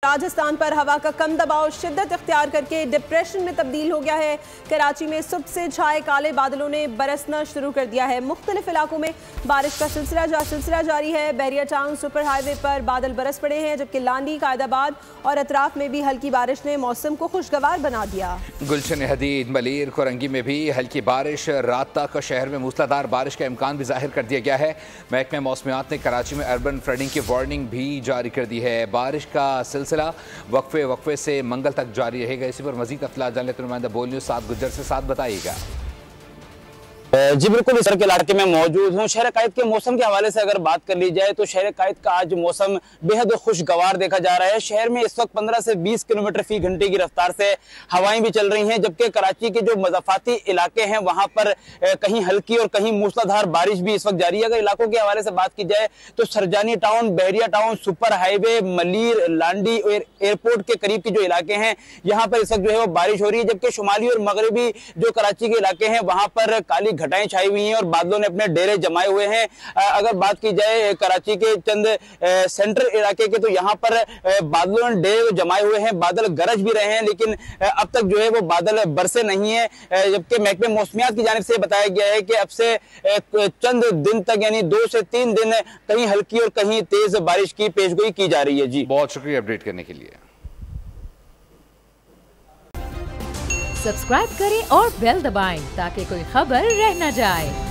राजस्थान पर हवा का कम दबाव शिद्दत इख्तियार करके डिप्रेशन में तब्दील हो गया है। कराची में सुबह से छाए काले बादलों ने बरसना शुरू कर दिया है। मुख्तलिफ इलाकों में बारिश का सिलसिला जारी है। बहरिया टाउन सुपर हाईवे पर बादल बरस पड़े हैं, जबकि लांडी, कायदाबाद और अतराफ में भी हल्की बारिश ने मौसम को खुशगवार बना दिया। गुलशन हदीद, मलीर, कोरंगी में भी हल्की बारिश। रात तक शहर में मूसलाधार बारिश का इम्कान भी जाहिर कर दिया गया है। महकमा मौसमियात ने कराची में अर्बन फ्लडिंग की वार्निंग भी जारी कर दी है। बारिश का सिलसिला वक्फे से मंगल तक जारी रहेगा। इसी पर मजीद तफसीलात जान लेते नुमाइंदा बोल न्यूज़ साद गुज्जर से साथ बताइएगा। जी बिल्कुल, इस के इलाके में मौजूद हूँ। शहर कायद के मौसम के हवाले से अगर बात कर ली जाए तो शहर कायद का आज मौसम बेहद खुशगवार देखा जा रहा है। शहर में इस वक्त 15 से 20 किलोमीटर फी घंटे की रफ्तार से हवाएं भी चल रही हैं, जबकि कराची के जो मज़ाफ़ाती इलाके हैं वहां पर कहीं हल्की और कहीं मूसलाधार बारिश भी इस वक्त जारी है। अगर इलाकों के हवाले से बात की जाए तो Surjani town, Bahria town, super highway, Malir, Landhi और एयरपोर्ट के करीब के जो इलाके हैं यहाँ पर इस वक्त जो है वो बारिश हो रही है, जबकि शुमाली और मगरबी जो कराची के इलाके हैं वहां पर काली घटाएं छाई हुई हैं और बादलों ने अपने डेरे जमाए हुए हैं। अगर बात की जाए कराची के चंद सेंट्रल इलाके के तो यहाँ पर बादलों ने डेरे जमाए हुए हैं, बादल गरज भी रहे हैं, लेकिन अब तक जो है वो बादल बरसे नहीं है। जबकि महकमे मौसमियात की जानिब से बताया गया है कि अब से चंद दिन तक यानी 2 से 3 दिन कहीं हल्की और कहीं तेज बारिश की पेशगोई की जा रही है। जी बहुत शुक्रिया अपडेट करने के लिए। सब्सक्राइब करें और बेल दबाएं ताकि कोई खबर रह न जाए।